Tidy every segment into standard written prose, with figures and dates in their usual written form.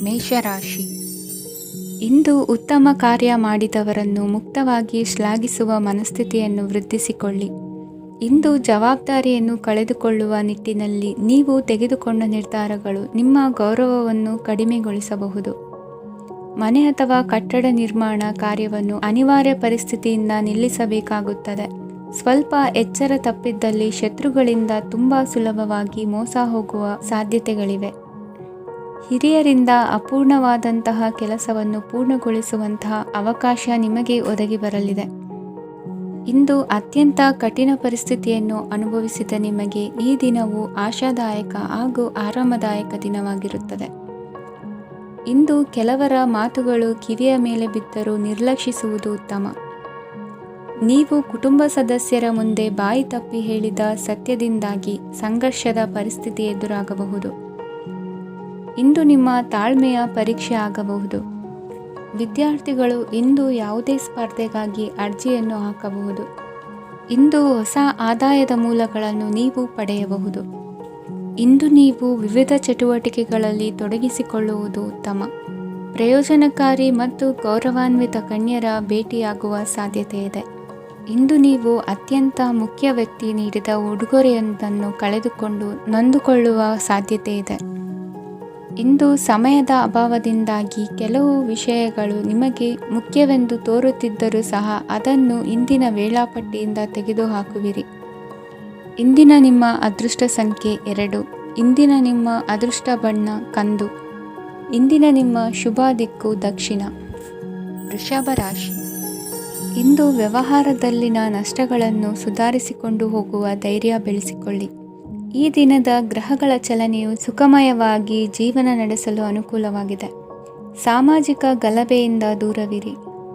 ಮೇಷರಾಶಿ. ಇಂದು ಉತ್ತಮ ಕಾರ್ಯ ಮಾಡಿದವರನ್ನು ಮುಕ್ತವಾಗಿ ಶ್ಲಾಘಿಸುವ ಮನಸ್ಥಿತಿಯನ್ನು ವೃದ್ಧಿಸಿಕೊಳ್ಳಿ. ಇಂದು ಜವಾಬ್ದಾರಿಯನ್ನು ಕಳೆದುಕೊಳ್ಳುವ ನಿಟ್ಟಿನಲ್ಲಿ ನೀವು ತೆಗೆದುಕೊಂಡ ನಿರ್ಧಾರಗಳು ನಿಮ್ಮ ಗೌರವವನ್ನು ಕಡಿಮೆಗೊಳಿಸಬಹುದು. ಮನೆ ಅಥವಾ ಕಟ್ಟಡ ನಿರ್ಮಾಣ ಕಾರ್ಯವನ್ನು ಅನಿವಾರ್ಯ ಪರಿಸ್ಥಿತಿಯಿಂದ ನಿಲ್ಲಿಸಬೇಕಾಗುತ್ತದೆ. ಸ್ವಲ್ಪ ಎಚ್ಚರ ತಪ್ಪಿದ್ದಲ್ಲಿ ಶತ್ರುಗಳಿಂದ ತುಂಬ ಸುಲಭವಾಗಿ ಮೋಸ ಹೋಗುವ ಸಾಧ್ಯತೆಗಳಿವೆ. ಹಿರಿಯರಿಂದ ಅಪೂರ್ಣವಾದಂತಹ ಕೆಲಸವನ್ನು ಪೂರ್ಣಗೊಳಿಸುವಂತಹ ಅವಕಾಶ ನಿಮಗೆ ಒದಗಿ ಬರಲಿದೆ. ಇಂದು ಅತ್ಯಂತ ಕಠಿಣ ಪರಿಸ್ಥಿತಿಯನ್ನು ಅನುಭವಿಸಿದ ನಿಮಗೆ ಈ ದಿನವು ಆಶಾದಾಯಕ ಹಾಗೂ ಆರಾಮದಾಯಕ ದಿನವಾಗಿರುತ್ತದೆ. ಇಂದು ಕೆಲವರ ಮಾತುಗಳು ಕಿವಿಯ ಮೇಲೆ ಬಿದ್ದರೂ ನಿರ್ಲಕ್ಷಿಸುವುದು ಉತ್ತಮ. ನೀವು ಕುಟುಂಬ ಸದಸ್ಯರ ಮುಂದೆ ಬಾಯಿ ತಪ್ಪಿ ಹೇಳಿದ ಸತ್ಯದಿಂದಾಗಿ ಸಂಘರ್ಷದ ಪರಿಸ್ಥಿತಿ ಎದುರಾಗಬಹುದು. ಇಂದು ನಿಮ್ಮ ತಾಳ್ಮೆಯ ಪರೀಕ್ಷೆ ಆಗಬಹುದು. ವಿದ್ಯಾರ್ಥಿಗಳು ಇಂದು ಯಾವುದೇ ಸ್ಪರ್ಧೆಗಾಗಿ ಅರ್ಜಿಯನ್ನು ಹಾಕಬಹುದು. ಇಂದು ಹೊಸ ಆದಾಯದ ಮೂಲಗಳನ್ನು ನೀವು ಪಡೆಯಬಹುದು. ಇಂದು ನೀವು ವಿವಿಧ ಚಟುವಟಿಕೆಗಳಲ್ಲಿ ತೊಡಗಿಸಿಕೊಳ್ಳುವುದು ಉತ್ತಮ. ಪ್ರಯೋಜನಕಾರಿ ಮತ್ತು ಗೌರವಾನ್ವಿತ ಗಣ್ಯರ ಭೇಟಿಯಾಗುವ ಸಾಧ್ಯತೆ ಇದೆ. ಇಂದು ನೀವು ಅತ್ಯಂತ ಮುಖ್ಯ ವ್ಯಕ್ತಿ ನೀಡಿದ ಉಡುಗೊರೆಯೊಂದನ್ನು ಕಳೆದುಕೊಂಡು ನೊಂದುಕೊಳ್ಳುವ ಸಾಧ್ಯತೆ ಇದೆ. ಇಂದು ಸಮಯದ ಅಭಾವದಿಂದಾಗಿ ಕೆಲವು ವಿಷಯಗಳು ನಿಮಗೆ ಮುಖ್ಯವೆಂದು ತೋರುತ್ತಿದ್ದರೂ ಸಹ ಅದನ್ನು ಇಂದಿನ ವೇಳಾಪಟ್ಟಿಯಿಂದ ತೆಗೆದುಹಾಕುವಿರಿ. ಇಂದಿನ ನಿಮ್ಮ ಅದೃಷ್ಟ ಸಂಖ್ಯೆ 2. ಇಂದಿನ ನಿಮ್ಮ ಅದೃಷ್ಟ ಬಣ್ಣ ಕಂದು. ಇಂದಿನ ನಿಮ್ಮ ಶುಭ ದಿಕ್ಕು ದಕ್ಷಿಣ. ವೃಷಭ ರಾಶಿ. ಇಂದು ವ್ಯವಹಾರದಲ್ಲಿನ ನಷ್ಟಗಳನ್ನು ಸುಧಾರಿಸಿಕೊಂಡು ಹೋಗುವ ಧೈರ್ಯ ಬೆಳೆಸಿಕೊಳ್ಳಿ. ಈ ದಿನದ ಗ್ರಹಗಳ ಚಲನೆಯು ಸುಖಮಯವಾಗಿ ಜೀವನ ನಡೆಸಲು ಅನುಕೂಲವಾಗಿದೆ. ಸಾಮಾಜಿಕ ಗಲಭೆಯಿಂದ ದೂರವಿರಿ.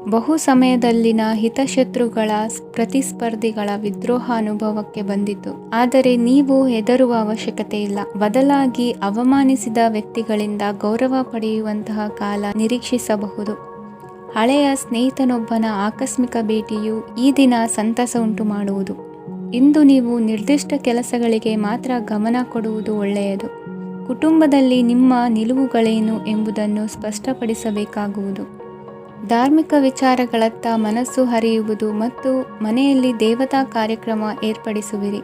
ಬಹು ಸಮಯದಲ್ಲಿನ ಹಿತಶತ್ರುಗಳ ಪ್ರತಿಸ್ಪರ್ಧಿಗಳ ವಿದ್ರೋಹ ಅನುಭವಕ್ಕೆ ಬಂದಿತು. ಆದರೆ ನೀವು ಹೆದರುವ ಅವಶ್ಯಕತೆ ಇಲ್ಲ. ಬದಲಾಗಿ ಅವಮಾನಿಸಿದ ವ್ಯಕ್ತಿಗಳಿಂದ ಗೌರವ ಪಡೆಯುವಂತಹ ಕಾಲ ನಿರೀಕ್ಷಿಸಬಹುದು. ಹಳೆಯ ಸ್ನೇಹಿತನೊಬ್ಬನ ಆಕಸ್ಮಿಕ ಭೇಟಿಯು ಈ ದಿನ ಸಂತಸ ಉಂಟು ಮಾಡುವುದು. ಇಂದು ನೀವು ನಿರ್ದಿಷ್ಟ ಕೆಲಸಗಳಿಗೆ ಮಾತ್ರ ಗಮನ ಕೊಡುವುದು ಒಳ್ಳೆಯದು. ಕುಟುಂಬದಲ್ಲಿ ನಿಮ್ಮ ನಿಲುವುಗಳೇನು ಎಂಬುದನ್ನು ಸ್ಪಷ್ಟಪಡಿಸಬೇಕಾಗುವುದು. ಧಾರ್ಮಿಕ ವಿಚಾರಗಳತ್ತ ಮನಸ್ಸು ಹರಿಯುವುದು ಮತ್ತು ಮನೆಯಲ್ಲಿ ದೇವತಾ ಕಾರ್ಯಕ್ರಮ ಏರ್ಪಡಿಸುವಿರಿ.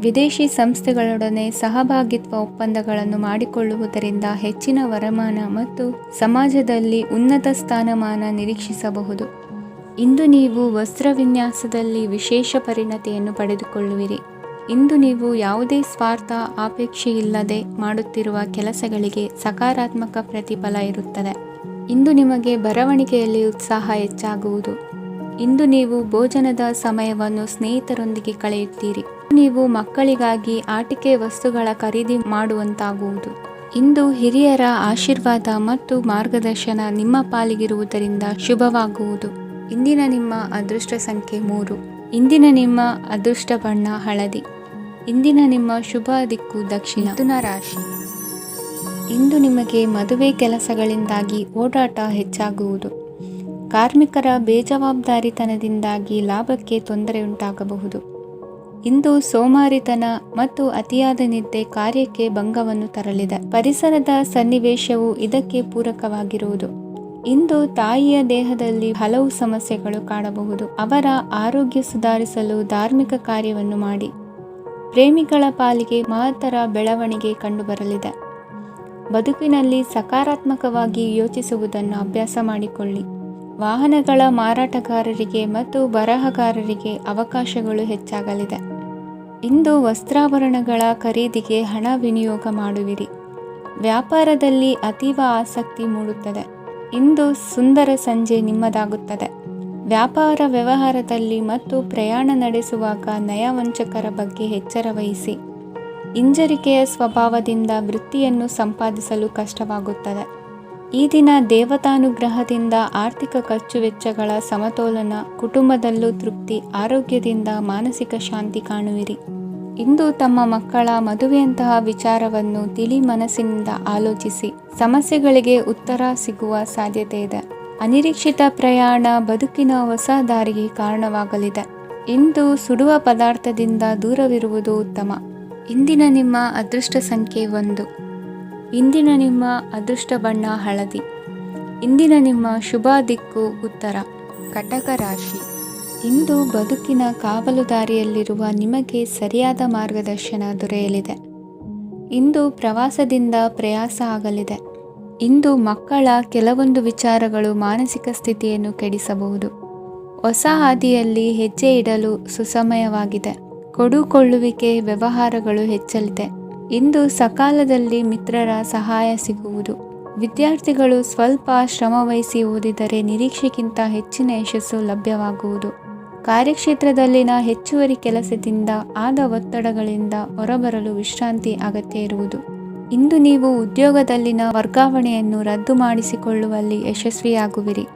ವಿದೇಶಿ ಸಂಸ್ಥೆಗಳೊಡನೆ ಸಹಭಾಗಿತ್ವ ಒಪ್ಪಂದಗಳನ್ನು ಮಾಡಿಕೊಳ್ಳುವುದರಿಂದ ಹೆಚ್ಚಿನ ವರಮಾನ ಮತ್ತು ಸಮಾಜದಲ್ಲಿ ಉನ್ನತ ಸ್ಥಾನಮಾನ ನಿರೀಕ್ಷಿಸಬಹುದು. ಇಂದು ನೀವು ವಸ್ತ್ರ ವಿನ್ಯಾಸದಲ್ಲಿ ವಿಶೇಷ ಪರಿಣತಿಯನ್ನು ಪಡೆದುಕೊಳ್ಳುವಿರಿ. ಇಂದು ನೀವು ಯಾವುದೇ ಸ್ವಾರ್ಥ ಅಪೇಕ್ಷೆಯಿಲ್ಲದೆ ಮಾಡುತ್ತಿರುವ ಕೆಲಸಗಳಿಗೆ ಸಕಾರಾತ್ಮಕ ಪ್ರತಿಫಲ ಇರುತ್ತದೆ. ಇಂದು ನಿಮಗೆ ಬರವಣಿಗೆಯಲ್ಲಿ ಉತ್ಸಾಹ ಹೆಚ್ಚಾಗುವುದು. ಇಂದು ನೀವು ಭೋಜನದ ಸಮಯವನ್ನು ಸ್ನೇಹಿತರೊಂದಿಗೆ ಕಳೆಯುತ್ತೀರಿ. ನೀವು ಮಕ್ಕಳಿಗಾಗಿ ಆಟಿಕೆ ವಸ್ತುಗಳ ಖರೀದಿ ಮಾಡುವಂತಾಗುವುದು. ಇಂದು ಹಿರಿಯರ ಆಶೀರ್ವಾದ ಮತ್ತು ಮಾರ್ಗದರ್ಶನ ನಿಮ್ಮ ಪಾಲಿಗಿರುವುದರಿಂದ ಶುಭವಾಗುವುದು. ಇಂದಿನ ನಿಮ್ಮ ಅದೃಷ್ಟ ಸಂಖ್ಯೆ 3. ಇಂದಿನ ನಿಮ್ಮ ಅದೃಷ್ಟ ಬಣ್ಣ ಹಳದಿ. ಇಂದಿನ ನಿಮ್ಮ ಶುಭ ದಿಕ್ಕು ದಕ್ಷಿಣ. ಮಿಥುನ ರಾಶಿ. ಇಂದು ನಿಮಗೆ ಮದುವೆ ಕೆಲಸಗಳಿಂದಾಗಿ ಓಡಾಟ ಹೆಚ್ಚಾಗುವುದು. ಕಾರ್ಮಿಕರ ಬೇಜವಾಬ್ದಾರಿತನದಿಂದಾಗಿ ಲಾಭಕ್ಕೆ ತೊಂದರೆಯುಂಟಾಗಬಹುದು. ಇಂದು ಸೋಮಾರಿತನ ಮತ್ತು ಅತಿಯಾದ ನಿದ್ದೆ ಕಾರ್ಯಕ್ಕೆ ಭಂಗವನ್ನು ತರಲಿದೆ. ಪರಿಸರದ ಸನ್ನಿವೇಶವು ಇದಕ್ಕೆ ಪೂರಕವಾಗಿರುವುದು. ಇಂದು ತಾಯಿಯ ದೇಹದಲ್ಲಿ ಹಲವು ಸಮಸ್ಯೆಗಳು ಕಾಣಬಹುದು. ಅವರ ಆರೋಗ್ಯ ಸುಧಾರಿಸಲು ಧಾರ್ಮಿಕ ಕಾರ್ಯವನ್ನು ಮಾಡಿ. ಪ್ರೇಮಿಗಳ ಪಾಲಿಗೆ ಮಹತ್ತರ ಬೆಳವಣಿಗೆ ಕಂಡುಬರಲಿದೆ. ಬದುಕಿನಲ್ಲಿ ಸಕಾರಾತ್ಮಕವಾಗಿ ಯೋಚಿಸುವುದನ್ನು ಅಭ್ಯಾಸ ಮಾಡಿಕೊಳ್ಳಿ. ವಾಹನಗಳ ಮಾರಾಟಗಾರರಿಗೆ ಮತ್ತು ಬರಹಗಾರರಿಗೆ ಅವಕಾಶಗಳು ಹೆಚ್ಚಾಗಲಿದೆ. ಇಂದು ವಸ್ತ್ರಾಭರಣಗಳ ಖರೀದಿಗೆ ಹಣ ವಿನಿಯೋಗ ಮಾಡುವಿರಿ. ವ್ಯಾಪಾರದಲ್ಲಿ ಅತೀವ ಆಸಕ್ತಿ ಮೂಡುತ್ತದೆ. ಇಂದು ಸುಂದರ ಸಂಜೆ ನಿಮ್ಮದಾಗುತ್ತದೆ. ವ್ಯಾಪಾರ ವ್ಯವಹಾರದಲ್ಲಿ ಮತ್ತು ಪ್ರಯಾಣ ನಡೆಸುವಾಗ ನಯವಂಚಕರ ಬಗ್ಗೆ ಎಚ್ಚರ ವಹಿಸಿ. ಹಿಂಜರಿಕೆಯ ಸ್ವಭಾವದಿಂದ ವೃತ್ತಿಯನ್ನು ಸಂಪಾದಿಸಲು ಕಷ್ಟವಾಗುತ್ತದೆ. ಈ ದಿನ ದೇವತಾನುಗ್ರಹದಿಂದ ಆರ್ಥಿಕ ಖರ್ಚು ವೆಚ್ಚಗಳ ಸಮತೋಲನ, ಕುಟುಂಬದಲ್ಲೂ ತೃಪ್ತಿ, ಆರೋಗ್ಯದಿಂದ ಮಾನಸಿಕ ಶಾಂತಿ ಕಾಣುವಿರಿ. ಇಂದು ತಮ್ಮ ಮಕ್ಕಳ ಮದುವೆಯಂತಹ ವಿಚಾರವನ್ನು ತಿಳಿ ಮನಸ್ಸಿನಿಂದ ಆಲೋಚಿಸಿ ಸಮಸ್ಯೆಗಳಿಗೆ ಉತ್ತರ ಸಿಗುವ ಸಾಧ್ಯತೆ ಇದೆ. ಅನಿರೀಕ್ಷಿತ ಪ್ರಯಾಣ ಬದುಕಿನ ಹೊಸ ದಾರಿಗೆ ಕಾರಣವಾಗಲಿದೆ. ಇಂದು ಸುಡುವ ಪದಾರ್ಥದಿಂದ ದೂರವಿರುವುದು ಉತ್ತಮ. ಇಂದಿನ ನಿಮ್ಮ ಅದೃಷ್ಟ ಸಂಖ್ಯೆ 1. ಇಂದಿನ ನಿಮ್ಮ ಅದೃಷ್ಟ ಬಣ್ಣ ಹಳದಿ. ಇಂದಿನ ನಿಮ್ಮ ಶುಭ ದಿಕ್ಕು ಉತ್ತರ. ಕಟಕ ರಾಶಿ. ಇಂದು ಬದುಕಿನ ಕಾವಲುದಾರಿಯಲ್ಲಿರುವ ನಿಮಗೆ ಸರಿಯಾದ ಮಾರ್ಗದರ್ಶನ ದೊರೆಯಲಿದೆ. ಇಂದು ಪ್ರವಾಸದಿಂದ ಪ್ರಯಾಸ ಆಗಲಿದೆ. ಇಂದು ಮಕ್ಕಳ ಕೆಲವೊಂದು ವಿಚಾರಗಳು ಮಾನಸಿಕ ಸ್ಥಿತಿಯನ್ನು ಕೆಡಿಸಬಹುದು. ಹೊಸ ಹಾದಿಯಲ್ಲಿ ಹೆಜ್ಜೆ ಇಡಲು ಸುಸಮಯವಾಗಿದೆ. ಕೊಡುಕೊಳ್ಳುವಿಕೆ ವ್ಯವಹಾರಗಳು ಹೆಚ್ಚಲಿದೆ. ಇಂದು ಸಕಾಲದಲ್ಲಿ ಮಿತ್ರರ ಸಹಾಯ ಸಿಗುವುದು. ವಿದ್ಯಾರ್ಥಿಗಳು ಸ್ವಲ್ಪ ಶ್ರಮವಹಿಸಿ ಓದಿದರೆ ನಿರೀಕ್ಷೆಗಿಂತ ಹೆಚ್ಚಿನ ಯಶಸ್ಸು ಲಭ್ಯವಾಗುವುದು. ಕಾರ್ಯಕ್ಷೇತ್ರದಲ್ಲಿನ ಹೆಚ್ಚುವರಿ ಕೆಲಸದಿಂದ ಆದ ಒತ್ತಡಗಳಿಂದ ಹೊರಬರಲು ವಿಶ್ರಾಂತಿ ಅಗತ್ಯ ಇರುವುದು. ಇಂದು ನೀವು ಉದ್ಯೋಗದಲ್ಲಿನ ವರ್ಗಾವಣೆಯನ್ನು ರದ್ದು ಮಾಡಿಸಿಕೊಳ್ಳುವಲ್ಲಿ ಯಶಸ್ವಿಯಾಗುವಿರಿ.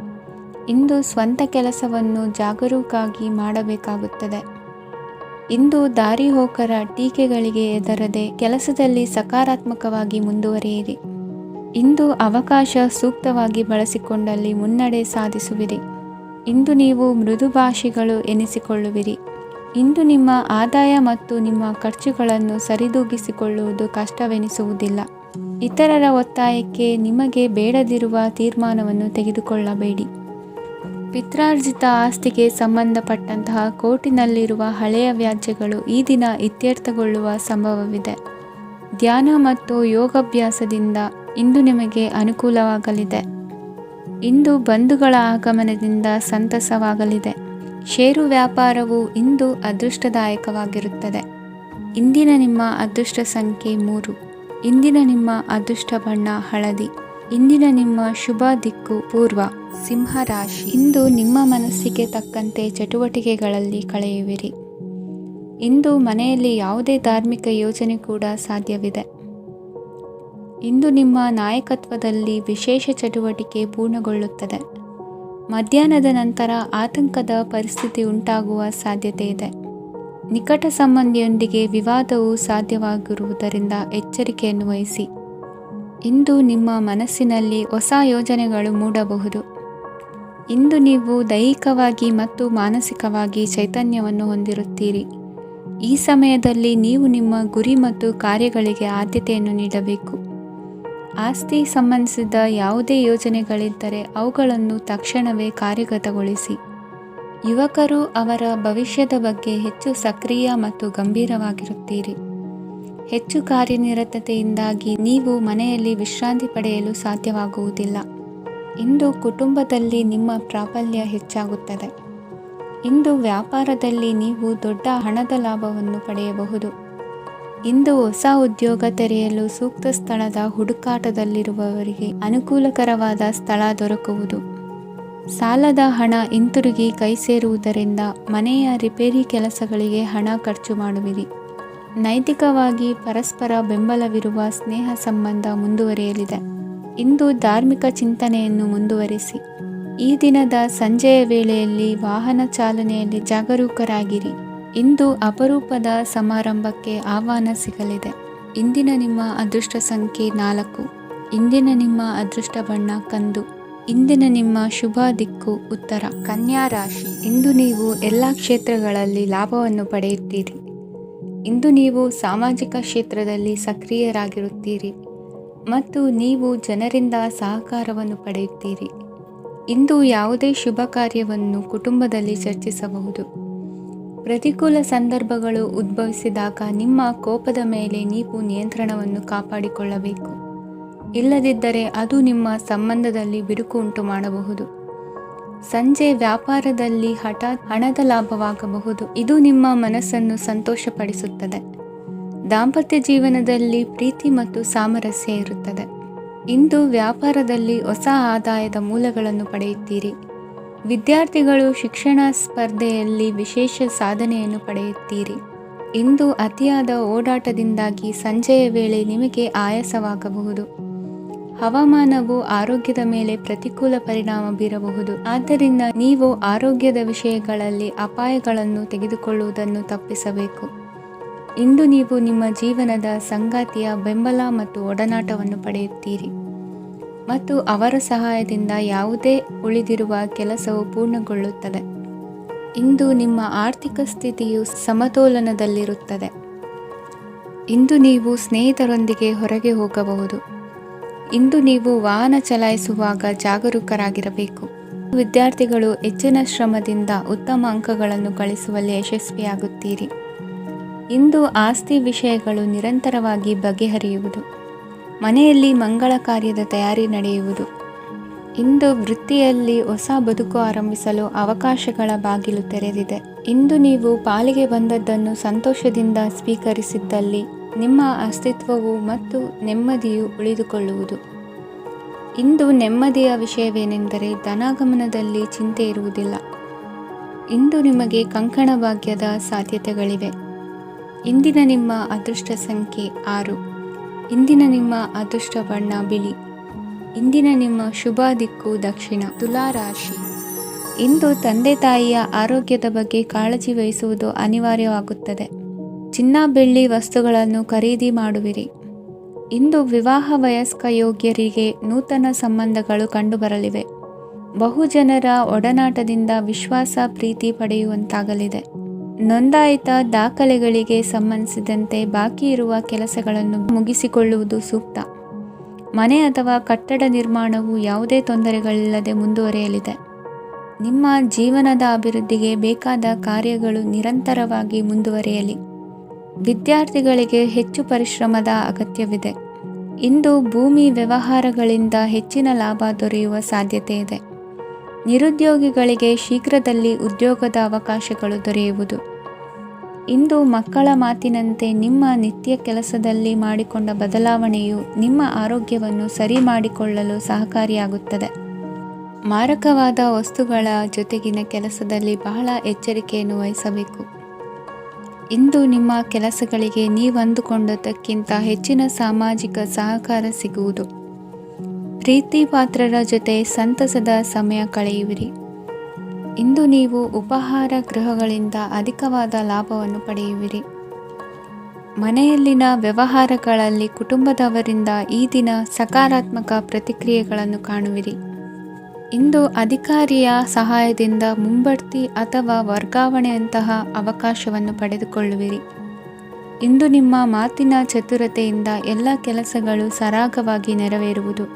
ಇಂದು ಸ್ವಂತ ಕೆಲಸವನ್ನು ಜಾಗರೂಕವಾಗಿ ಮಾಡಬೇಕಾಗುತ್ತದೆ. ಇಂದು ದಾರಿಹೋಕರ ಟೀಕೆಗಳಿಗೆ ಹೆದರದೆ ಕೆಲಸದಲ್ಲಿ ಸಕಾರಾತ್ಮಕವಾಗಿ ಮುಂದುವರಿಯಿರಿ. ಇಂದು ಅವಕಾಶ ಸೂಕ್ತವಾಗಿ ಬಳಸಿಕೊಂಡಲ್ಲಿ ಮುನ್ನಡೆ ಸಾಧಿಸುವಿರಿ. ಇಂದು ನೀವು ಮೃದುಭಾಷಿಗಳು ಎನಿಸಿಕೊಳ್ಳುವಿರಿ. ಇಂದು ನಿಮ್ಮ ಆದಾಯ ಮತ್ತು ನಿಮ್ಮ ಖರ್ಚುಗಳನ್ನು ಸರಿದೂಗಿಸಿಕೊಳ್ಳುವುದು ಕಷ್ಟವೆನಿಸುವುದಿಲ್ಲ. ಇತರರ ಒತ್ತಾಯಕ್ಕೆ ನಿಮಗೆ ಬೇಡದಿರುವ ತೀರ್ಮಾನವನ್ನು ತೆಗೆದುಕೊಳ್ಳಬೇಡಿ. ಪಿತ್ರಾರ್ಜಿತ ಆಸ್ತಿಗೆ ಸಂಬಂಧಪಟ್ಟಂತಹ ಕೋರ್ಟಿನಲ್ಲಿರುವ ಹಳೆಯ ವ್ಯಾಜ್ಯಗಳು ಈ ದಿನ ಇತ್ಯರ್ಥಗೊಳ್ಳುವ ಸಂಭವವಿದೆ. ಧ್ಯಾನ ಮತ್ತು ಯೋಗಾಭ್ಯಾಸದಿಂದ ಇಂದು ನಿಮಗೆ ಅನುಕೂಲವಾಗಲಿದೆ. ಇಂದು ಬಂಧುಗಳ ಆಗಮನದಿಂದ ಸಂತಸವಾಗಲಿದೆ. ಷೇರು ವ್ಯಾಪಾರವು ಇಂದು ಅದೃಷ್ಟದಾಯಕವಾಗಿರುತ್ತದೆ. ಇಂದಿನ ನಿಮ್ಮ ಅದೃಷ್ಟ ಸಂಖ್ಯೆ 3. ಇಂದಿನ ನಿಮ್ಮ ಅದೃಷ್ಟ ಬಣ್ಣ ಹಳದಿ. ಇಂದಿನ ನಿಮ್ಮ ಶುಭ ದಿಕ್ಕು ಪೂರ್ವ. ಸಿಂಹ ರಾಶಿ. ಇಂದು ನಿಮ್ಮ ಮನಸ್ಸಿಗೆ ತಕ್ಕಂತೆ ಚಟುವಟಿಕೆಗಳಲ್ಲಿ ಕಳೆಯುವಿರಿ. ಇಂದು ಮನೆಯಲ್ಲಿ ಯಾವುದೇ ಧಾರ್ಮಿಕ ಯೋಜನೆ ಕೂಡ ಸಾಧ್ಯವಿದೆ. ಇಂದು ನಿಮ್ಮ ನಾಯಕತ್ವದಲ್ಲಿ ವಿಶೇಷ ಚಟುವಟಿಕೆ ಪೂರ್ಣಗೊಳ್ಳುತ್ತದೆ. ಮಧ್ಯಾಹ್ನದ ನಂತರ ಆತಂಕದ ಪರಿಸ್ಥಿತಿ ಉಂಟಾಗುವ ಸಾಧ್ಯತೆ ಇದೆ. ನಿಕಟ ಸಂಬಂಧಿಯೊಂದಿಗೆ ವಿವಾದವು ಸಾಧ್ಯವಾಗಿರುವುದರಿಂದ ಎಚ್ಚರಿಕೆಯನ್ನು ವಹಿಸಿ. ಇಂದು ನಿಮ್ಮ ಮನಸ್ಸಿನಲ್ಲಿ ಹೊಸ ಯೋಜನೆಗಳು ಮೂಡಬಹುದು. ಇಂದು ನೀವು ದೈಹಿಕವಾಗಿ ಮತ್ತು ಮಾನಸಿಕವಾಗಿ ಚೈತನ್ಯವನ್ನು ಹೊಂದಿರುತ್ತೀರಿ. ಈ ಸಮಯದಲ್ಲಿ ನೀವು ನಿಮ್ಮ ಗುರಿ ಮತ್ತು ಕಾರ್ಯಗಳಿಗೆ ಆದ್ಯತೆಯನ್ನು ನೀಡಬೇಕು. ಆಸ್ತಿ ಸಂಬಂಧಿಸಿದ ಯಾವುದೇ ಯೋಜನೆಗಳಿದ್ದರೆ ಅವುಗಳನ್ನು ತಕ್ಷಣವೇ ಕಾರ್ಯಗತಗೊಳಿಸಿ. ಯುವಕರು ಅವರ ಭವಿಷ್ಯದ ಬಗ್ಗೆ ಹೆಚ್ಚು ಸಕ್ರಿಯ ಮತ್ತು ಗಂಭೀರವಾಗಿರುತ್ತೀರಿ. ಹೆಚ್ಚು ಕಾರ್ಯನಿರತತೆಯಿಂದಾಗಿ ನೀವು ಮನೆಯಲ್ಲಿ ವಿಶ್ರಾಂತಿ ಪಡೆಯಲು ಸಾಧ್ಯವಾಗುವುದಿಲ್ಲ. ಇಂದು ಕುಟುಂಬದಲ್ಲಿ ನಿಮ್ಮ ಪ್ರಾಬಲ್ಯ ಹೆಚ್ಚಾಗುತ್ತದೆ. ಇಂದು ವ್ಯಾಪಾರದಲ್ಲಿ ನೀವು ದೊಡ್ಡ ಹಣದ ಲಾಭವನ್ನು ಪಡೆಯಬಹುದು. ಇಂದು ಹೊಸ ಉದ್ಯೋಗ ತೆರೆಯಲು ಸೂಕ್ತ ಸ್ಥಳದ ಹುಡುಕಾಟದಲ್ಲಿರುವವರಿಗೆ ಅನುಕೂಲಕರವಾದ ಸ್ಥಳ ದೊರಕುವುದು. ಸಾಲದ ಹಣ ಹಿಂತಿರುಗಿ ಕೈ ಸೇರುವುದರಿಂದ ಮನೆಯ ರಿಪೇರಿ ಕೆಲಸಗಳಿಗೆ ಹಣ ಖರ್ಚು ಮಾಡುವಿರಿ. ನೈತಿಕವಾಗಿ ಪರಸ್ಪರ ಬೆಂಬಲವಿರುವ ಸ್ನೇಹ ಸಂಬಂಧ ಮುಂದುವರಿಯಲಿದೆ. ಇಂದು ಧಾರ್ಮಿಕ ಚಿಂತನೆಯನ್ನು ಮುಂದುವರಿಸಿ. ಈ ದಿನದ ಸಂಜೆಯ ವೇಳೆಯಲ್ಲಿ ವಾಹನ ಚಾಲನೆಯಲ್ಲಿ ಜಾಗರೂಕರಾಗಿರಿ. ಇಂದು ಅಪರೂಪದ ಸಮಾರಂಭಕ್ಕೆ ಆಹ್ವಾನ ಸಿಗಲಿದೆ. ಇಂದಿನ ನಿಮ್ಮ ಅದೃಷ್ಟ ಸಂಖ್ಯೆ 4. ಇಂದಿನ ನಿಮ್ಮ ಅದೃಷ್ಟ ಬಣ್ಣ ಕಂದು. ಇಂದಿನ ನಿಮ್ಮ ಶುಭ ದಿಕ್ಕು ಉತ್ತರ. ಕನ್ಯಾ ರಾಶಿ. ಇಂದು ನೀವು ಎಲ್ಲ ಕ್ಷೇತ್ರಗಳಲ್ಲಿ ಲಾಭವನ್ನು ಪಡೆಯುತ್ತೀರಿ. ಇಂದು ನೀವು ಸಾಮಾಜಿಕ ಕ್ಷೇತ್ರದಲ್ಲಿ ಸಕ್ರಿಯರಾಗಿರುತ್ತೀರಿ ಮತ್ತು ನೀವು ಜನರಿಂದ ಸಹಕಾರವನ್ನು ಪಡೆಯುತ್ತೀರಿ. ಇಂದು ಯಾವುದೇ ಶುಭ ಕಾರ್ಯವನ್ನು ಕುಟುಂಬದಲ್ಲಿ ಚರ್ಚಿಸಬಹುದು. ಪ್ರತಿಕೂಲ ಸಂದರ್ಭಗಳು ಉದ್ಭವಿಸಿದಾಗ ನಿಮ್ಮ ಕೋಪದ ಮೇಲೆ ನೀವು ನಿಯಂತ್ರಣವನ್ನು ಕಾಪಾಡಿಕೊಳ್ಳಬೇಕು. ಇಲ್ಲದಿದ್ದರೆ ಅದು ನಿಮ್ಮ ಸಂಬಂಧದಲ್ಲಿ ಬಿರುಕು ಉಂಟು ಮಾಡಬಹುದು. ಸಂಜೆ ವ್ಯಾಪಾರದಲ್ಲಿ ಹಠಾತ್ ಹಣದ ಲಾಭವಾಗಬಹುದು. ಇದು ನಿಮ್ಮ ಮನಸ್ಸನ್ನು ಸಂತೋಷಪಡಿಸುತ್ತದೆ. ದಾಂಪತ್ಯ ಜೀವನದಲ್ಲಿ ಪ್ರೀತಿ ಮತ್ತು ಸಾಮರಸ್ಯ ಇರುತ್ತದೆ. ಇಂದು ವ್ಯಾಪಾರದಲ್ಲಿ ಹೊಸ ಆದಾಯದ ಮೂಲಗಳನ್ನು ಪಡೆಯುತ್ತೀರಿ. ವಿದ್ಯಾರ್ಥಿಗಳು ಶಿಕ್ಷಣ ಸ್ಪರ್ಧೆಯಲ್ಲಿ ವಿಶೇಷ ಸಾಧನೆಯನ್ನು ಪಡೆಯುತ್ತೀರಿ. ಇಂದು ಅತಿಯಾದ ಓಡಾಟದಿಂದಾಗಿ ಸಂಜೆಯ ವೇಳೆ ನಿಮಗೆ ಆಯಾಸವಾಗಬಹುದು. ಹವಾಮಾನವು ಆರೋಗ್ಯದ ಮೇಲೆ ಪ್ರತಿಕೂಲ ಪರಿಣಾಮ ಬೀರಬಹುದು. ಆದ್ದರಿಂದ ನೀವು ಆರೋಗ್ಯದ ವಿಷಯಗಳಲ್ಲಿ ಅಪಾಯಗಳನ್ನು ತೆಗೆದುಕೊಳ್ಳುವುದನ್ನು ತಪ್ಪಿಸಬೇಕು. ಇಂದು ನೀವು ನಿಮ್ಮ ಜೀವನದ ಸಂಗಾತಿಯ ಬೆಂಬಲ ಮತ್ತು ಒಡನಾಟವನ್ನು ಪಡೆಯುತ್ತೀರಿ ಮತ್ತು ಅವರ ಸಹಾಯದಿಂದ ಯಾವುದೇ ಉಳಿದಿರುವ ಕೆಲಸವು ಪೂರ್ಣಗೊಳ್ಳುತ್ತದೆ. ಇಂದು ನಿಮ್ಮ ಆರ್ಥಿಕ ಸ್ಥಿತಿಯು ಸಮತೋಲನದಲ್ಲಿರುತ್ತದೆ. ಇಂದು ನೀವು ಸ್ನೇಹಿತರೊಂದಿಗೆ ಹೊರಗೆ ಹೋಗಬಹುದು. ಇಂದು ನೀವು ವಾಹನ ಚಲಾಯಿಸುವಾಗ ಜಾಗರೂಕರಾಗಿರಬೇಕು. ವಿದ್ಯಾರ್ಥಿಗಳು ಹೆಚ್ಚಿನ ಶ್ರಮದಿಂದ ಉತ್ತಮ ಅಂಕಗಳನ್ನು ಗಳಿಸುವಲ್ಲಿ ಯಶಸ್ವಿಯಾಗುತ್ತೀರಿ. ಇಂದು ಆಸ್ತಿ ವಿಷಯಗಳು ನಿರಂತರವಾಗಿ ಬಗೆಹರಿಯುವುದು. ಮನೆಯಲ್ಲಿ ಮಂಗಳ ಕಾರ್ಯದ ತಯಾರಿ ನಡೆಯುವುದು. ಇಂದು ವೃತ್ತಿಯಲ್ಲಿ ಹೊಸ ಬದುಕು ಆರಂಭಿಸಲು ಅವಕಾಶಗಳ ಬಾಗಿಲು ತೆರೆದಿದೆ. ಇಂದು ನೀವು ಪಾಲಿಗೆ ಬಂದದ್ದನ್ನು ಸಂತೋಷದಿಂದ ಸ್ವೀಕರಿಸಿದ್ದಲ್ಲಿ ನಿಮ್ಮ ಅಸ್ತಿತ್ವವು ಮತ್ತು ನೆಮ್ಮದಿಯು ಉಳಿದುಕೊಳ್ಳುವುದು. ಇಂದು ನೆಮ್ಮದಿಯ ವಿಷಯವೇನೆಂದರೆ ಧನಾಗಮನದಲ್ಲಿ ಚಿಂತೆ ಇರುವುದಿಲ್ಲ. ಇಂದು ನಿಮಗೆ ಕಂಕಣ ಭಾಗ್ಯದ ಸಾಧ್ಯತೆಗಳಿವೆ. ಇಂದಿನ ನಿಮ್ಮ ಅದೃಷ್ಟ ಸಂಖ್ಯೆ 6. ಇಂದಿನ ನಿಮ್ಮ ಅದೃಷ್ಟ ಬಣ್ಣ ಬಿಳಿ. ಇಂದಿನ ನಿಮ್ಮ ಶುಭ ದಿಕ್ಕು ದಕ್ಷಿಣ. ತುಲಾ ರಾಶಿ. ಇಂದು ತಂದೆ ತಾಯಿಯ ಆರೋಗ್ಯದ ಬಗ್ಗೆ ಕಾಳಜಿ ವಹಿಸುವುದು ಅನಿವಾರ್ಯವಾಗುತ್ತದೆ. ಚಿನ್ನ ಬೆಳ್ಳಿ ವಸ್ತುಗಳನ್ನು ಖರೀದಿ ಮಾಡುವಿರಿ. ಇಂದು ವಿವಾಹ ವಯಸ್ಕ ಯೋಗ್ಯರಿಗೆ ನೂತನ ಸಂಬಂಧಗಳು ಕಂಡುಬರಲಿವೆ. ಬಹುಜನರ ಒಡನಾಟದಿಂದ ವಿಶ್ವಾಸ ಪ್ರೀತಿ ಪಡೆಯುವಂತಾಗಲಿದೆ. ನೋಂದಾಯಿತ ದಾಖಲೆಗಳಿಗೆ ಸಂಬಂಧಿಸಿದಂತೆ ಬಾಕಿ ಇರುವ ಕೆಲಸಗಳನ್ನು ಮುಗಿಸಿಕೊಳ್ಳುವುದು ಸೂಕ್ತ. ಮನೆ ಅಥವಾ ಕಟ್ಟಡ ನಿರ್ಮಾಣವು ಯಾವುದೇ ತೊಂದರೆಗಳಿಲ್ಲದೆ ಮುಂದುವರಿಯಲಿದೆ. ನಿಮ್ಮ ಜೀವನದ ಅಭಿವೃದ್ಧಿಗೆ ಬೇಕಾದ ಕಾರ್ಯಗಳು ನಿರಂತರವಾಗಿ ಮುಂದುವರಿಯಲಿ. ವಿದ್ಯಾರ್ಥಿಗಳಿಗೆ ಹೆಚ್ಚು ಪರಿಶ್ರಮದ ಅಗತ್ಯವಿದೆ. ಇಂದು ಭೂಮಿ ವ್ಯವಹಾರಗಳಿಂದ ಹೆಚ್ಚಿನ ಲಾಭ ದೊರೆಯುವ ಸಾಧ್ಯತೆ ಇದೆ. ನಿರುದ್ಯೋಗಿಗಳಿಗೆ ಶೀಘ್ರದಲ್ಲಿ ಉದ್ಯೋಗದ ಅವಕಾಶಗಳು ದೊರೆಯುವುದು. ಇಂದು ಮಕ್ಕಳ ಮಾತಿನಂತೆ ನಿಮ್ಮ ನಿತ್ಯ ಕೆಲಸದಲ್ಲಿ ಮಾಡಿಕೊಂಡ ಬದಲಾವಣೆಯು ನಿಮ್ಮ ಆರೋಗ್ಯವನ್ನು ಸರಿ ಮಾಡಿಕೊಳ್ಳಲು ಸಹಕಾರಿಯಾಗುತ್ತದೆ. ಮಾರಕವಾದ ವಸ್ತುಗಳ ಜೊತೆಗಿನ ಕೆಲಸದಲ್ಲಿ ಬಹಳ ಎಚ್ಚರಿಕೆಯನ್ನು ವಹಿಸಬೇಕು. ಇಂದು ನಿಮ್ಮ ಕೆಲಸಗಳಿಗೆ ನೀವಂದುಕೊಂಡದ್ದಕ್ಕಿಂತ ಹೆಚ್ಚಿನ ಸಾಮಾಜಿಕ ಸಹಕಾರ ಸಿಗುವುದು. ಪ್ರೀತಿ ಪಾತ್ರರ ಜೊತೆ ಸಂತಸದ ಸಮಯ ಕಳೆಯುವಿರಿ. ಇಂದು ನೀವು ಉಪಹಾರ ಗೃಹಗಳಿಂದ ಅಧಿಕವಾದ ಲಾಭವನ್ನು ಪಡೆಯುವಿರಿ. ಮನೆಯಲ್ಲಿನ ವ್ಯವಹಾರಗಳಲ್ಲಿ ಕುಟುಂಬದವರಿಂದ ಈ ದಿನ ಸಕಾರಾತ್ಮಕ ಪ್ರತಿಕ್ರಿಯೆಗಳನ್ನು ಕಾಣುವಿರಿ. ಇಂದು ಅಧಿಕಾರಿಯ ಸಹಾಯದಿಂದ ಮುಂಬಡ್ತಿ ಅಥವಾ ವರ್ಗಾವಣೆಯಂತಹ ಅವಕಾಶವನ್ನು ಪಡೆದುಕೊಳ್ಳುವಿರಿ. ಇಂದು ನಿಮ್ಮ ಮಾತಿನ ಚತುರತೆಯಿಂದ ಎಲ್ಲ ಕೆಲಸಗಳು ಸರಾಗವಾಗಿ ನೆರವೇರುವುದು.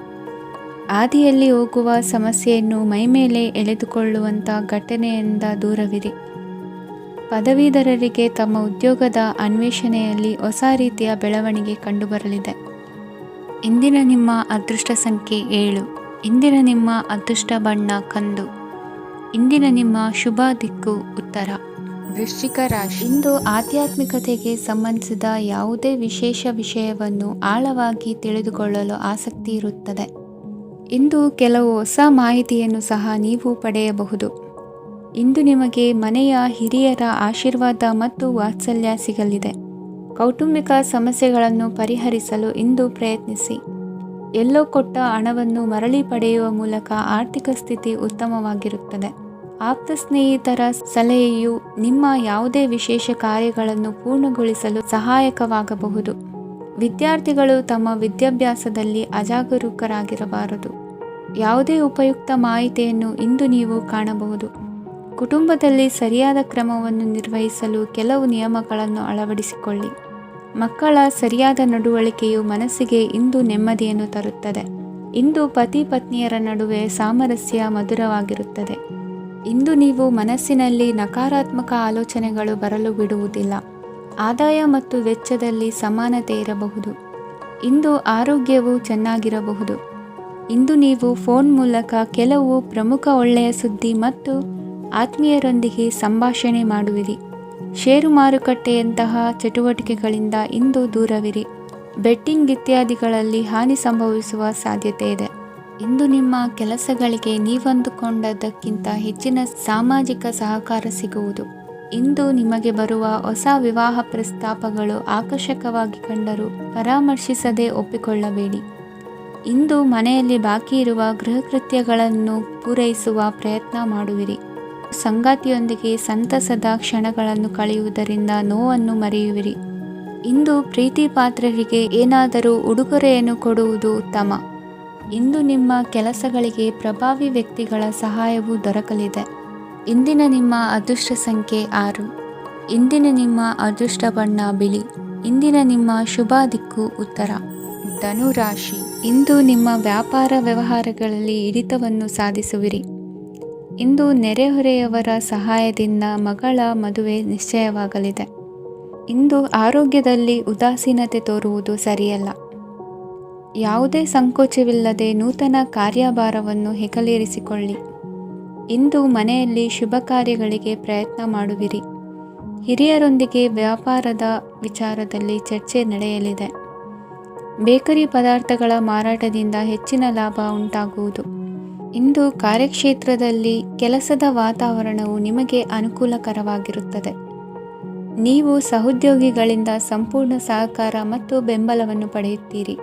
ಹಾದಿಯಲ್ಲಿ ಹೋಗುವ ಸಮಸ್ಯೆಯನ್ನು ಮೈಮೇಲೆ ಎಳೆದುಕೊಳ್ಳುವಂಥ ಘಟನೆಯಿಂದ ದೂರವಿರಿ. ಪದವೀಧರರಿಗೆ ತಮ್ಮ ಉದ್ಯೋಗದ ಅನ್ವೇಷಣೆಯಲ್ಲಿ ಹೊಸ ರೀತಿಯ ಬೆಳವಣಿಗೆ ಕಂಡುಬರಲಿದೆ. ಇಂದಿನ ನಿಮ್ಮ ಅದೃಷ್ಟ ಸಂಖ್ಯೆ 7. ಇಂದಿನ ನಿಮ್ಮ ಅದೃಷ್ಟ ಬಣ್ಣ ಕಂದು. ಇಂದಿನ ನಿಮ್ಮ ಶುಭ ದಿಕ್ಕು ಉತ್ತರ. ವೃಶ್ಚಿಕ ರಾಶಿ. ಇಂದು ಆಧ್ಯಾತ್ಮಿಕತೆಗೆ ಸಂಬಂಧಿಸಿದ ಯಾವುದೇ ವಿಶೇಷ ವಿಷಯವನ್ನು ಆಳವಾಗಿ ತಿಳಿದುಕೊಳ್ಳಲು ಆಸಕ್ತಿ ಇರುತ್ತದೆ. ಇಂದು ಕೆಲವು ಹೊಸ ಮಾಹಿತಿಯನ್ನು ಸಹ ನೀವು ಪಡೆಯಬಹುದು. ಇಂದು ನಿಮಗೆ ಮನೆಯ ಹಿರಿಯರ ಆಶೀರ್ವಾದ ಮತ್ತು ವಾತ್ಸಲ್ಯ ಸಿಗಲಿದೆ. ಕೌಟುಂಬಿಕ ಸಮಸ್ಯೆಗಳನ್ನು ಪರಿಹರಿಸಲು ಇಂದು ಪ್ರಯತ್ನಿಸಿ. ಎಲ್ಲೋ ಕೊಟ್ಟ ಹಣವನ್ನು ಮರಳಿ ಪಡೆಯುವ ಮೂಲಕ ಆರ್ಥಿಕ ಸ್ಥಿತಿ ಉತ್ತಮವಾಗಿರುತ್ತದೆ. ಆಪ್ತ ಸ್ನೇಹಿತರ ಸಲಹೆಯು ನಿಮ್ಮ ಯಾವುದೇ ವಿಶೇಷ ಕಾರ್ಯಗಳನ್ನು ಪೂರ್ಣಗೊಳಿಸಲು ಸಹಾಯಕವಾಗಬಹುದು. ವಿದ್ಯಾರ್ಥಿಗಳು ತಮ್ಮ ವಿದ್ಯಾಭ್ಯಾಸದಲ್ಲಿ ಅಜಾಗರೂಕರಾಗಿರಬಾರದು. ಯಾವುದೇ ಉಪಯುಕ್ತ ಮಾಹಿತಿಯನ್ನು ಇಂದು ನೀವು ಕಾಣಬಹುದು. ಕುಟುಂಬದಲ್ಲಿ ಸರಿಯಾದ ಕ್ರಮವನ್ನು ನಿರ್ವಹಿಸಲು ಕೆಲವು ನಿಯಮಗಳನ್ನು ಅಳವಡಿಸಿಕೊಳ್ಳಿ. ಮಕ್ಕಳ ಸರಿಯಾದ ನಡವಳಿಕೆಯು ಮನಸ್ಸಿಗೆ ಇಂದು ನೆಮ್ಮದಿಯನ್ನು ತರುತ್ತದೆ. ಇಂದು ಪತಿ ಪತ್ನಿಯರ ನಡುವೆ ಸಾಮರಸ್ಯ ಮಧುರವಾಗಿರುತ್ತದೆ. ಇಂದು ನೀವು ಮನಸ್ಸಿನಲ್ಲಿ ನಕಾರಾತ್ಮಕ ಆಲೋಚನೆಗಳು ಬರಲು ಬಿಡುವುದಿಲ್ಲ. ಆದಾಯ ಮತ್ತು ವೆಚ್ಚದಲ್ಲಿ ಸಮಾನತೆ ಇರಬಹುದು. ಇಂದು ಆರೋಗ್ಯವು ಚೆನ್ನಾಗಿರಬಹುದು. ಇಂದು ನೀವು ಫೋನ್ ಮೂಲಕ ಕೆಲವು ಪ್ರಮುಖ ಒಳ್ಳೆಯ ಸುದ್ದಿ ಮತ್ತು ಆತ್ಮೀಯರೊಂದಿಗೆ ಸಂಭಾಷಣೆ ಮಾಡುವಿರಿ. ಷೇರು ಮಾರುಕಟ್ಟೆಯಂತಹ ಚಟುವಟಿಕೆಗಳಿಂದ ಇಂದು ದೂರವಿರಿ. ಬೆಟ್ಟಿಂಗ್ ಇತ್ಯಾದಿಗಳಲ್ಲಿ ಹಾನಿ ಸಂಭವಿಸುವ ಸಾಧ್ಯತೆ ಇದೆ. ಇಂದು ನಿಮ್ಮ ಕೆಲಸಗಳಿಗೆ ನೀವಂದುಕೊಂಡದ್ದಕ್ಕಿಂತ ಹೆಚ್ಚಿನ ಸಾಮಾಜಿಕ ಸಹಕಾರ ಸಿಗುವುದು. ಇಂದು ನಿಮಗೆ ಬರುವ ಹೊಸ ವಿವಾಹ ಪ್ರಸ್ತಾಪಗಳು ಆಕರ್ಷಕವಾಗಿ ಕಂಡರೂ ಪರಾಮರ್ಶಿಸದೆ ಒಪ್ಪಿಕೊಳ್ಳಬೇಡಿ. ಇಂದು ಮನೆಯಲ್ಲಿ ಬಾಕಿ ಇರುವ ಗೃಹಕೃತ್ಯಗಳನ್ನು ಪೂರೈಸುವ ಪ್ರಯತ್ನ ಮಾಡುವಿರಿ. ಸಂಗಾತಿಯೊಂದಿಗೆ ಸಂತಸದ ಕ್ಷಣಗಳನ್ನು ಕಳೆಯುವುದರಿಂದ ನೋವನ್ನು ಮರೆಯುವಿರಿ. ಇಂದು ಪ್ರೀತಿ ಪಾತ್ರರಿಗೆ ಏನಾದರೂ ಉಡುಗೊರೆಯನ್ನು ಕೊಡುವುದು ಉತ್ತಮ. ಇಂದು ನಿಮ್ಮ ಕೆಲಸಗಳಿಗೆ ಪ್ರಭಾವಿ ವ್ಯಕ್ತಿಗಳ ಸಹಾಯವು ದೊರಕಲಿದೆ. ಇಂದಿನ ನಿಮ್ಮ ಅದೃಷ್ಟ ಸಂಖ್ಯೆ 6. ಇಂದಿನ ನಿಮ್ಮ ಅದೃಷ್ಟ ಬಣ್ಣ ಬಿಳಿ. ಇಂದಿನ ನಿಮ್ಮ ಶುಭ ದಿಕ್ಕು ಉತ್ತರ. ಧನು ರಾಶಿ. ಇಂದು ನಿಮ್ಮ ವ್ಯಾಪಾರ ವ್ಯವಹಾರಗಳಲ್ಲಿ ಹಿಡಿತವನ್ನು ಸಾಧಿಸುವಿರಿ. ಇಂದು ನೆರೆಹೊರೆಯವರ ಸಹಾಯದಿಂದ ಮಗಳ ಮದುವೆ ನಿಶ್ಚಯವಾಗಲಿದೆ. ಇಂದು ಆರೋಗ್ಯದಲ್ಲಿ ಉದಾಸೀನತೆ ತೋರುವುದು ಸರಿಯಲ್ಲ. ಯಾವುದೇ ಸಂಕೋಚವಿಲ್ಲದೆ ನೂತನ ಕಾರ್ಯಭಾರವನ್ನು ಹೆಗಲೇರಿಸಿಕೊಳ್ಳಿ. ಇಂದು ಮನೆಯಲ್ಲಿ ಶುಭ ಕಾರ್ಯಗಳಿಗೆ ಪ್ರಯತ್ನ ಮಾಡುವಿರಿ. ಹಿರಿಯರೊಂದಿಗೆ ವ್ಯಾಪಾರದ ವಿಚಾರದಲ್ಲಿ ಚರ್ಚೆ ನಡೆಯಲಿದೆ. ಬೇಕರಿ ಪದಾರ್ಥಗಳ ಮಾರಾಟದಿಂದ ಹೆಚ್ಚಿನ ಲಾಭ ಉಂಟಾಗುವುದು. ಇಂದು ಕಾರ್ಯಕ್ಷೇತ್ರದಲ್ಲಿ ಕೆಲಸದ ವಾತಾವರಣವು ನಿಮಗೆ ಅನುಕೂಲಕರವಾಗಿರುತ್ತದೆ. ನೀವು ಸಹೋದ್ಯೋಗಿಗಳಿಂದ ಸಂಪೂರ್ಣ ಸಹಕಾರ ಮತ್ತು ಬೆಂಬಲವನ್ನು ಪಡೆಯುತ್ತೀರಿ.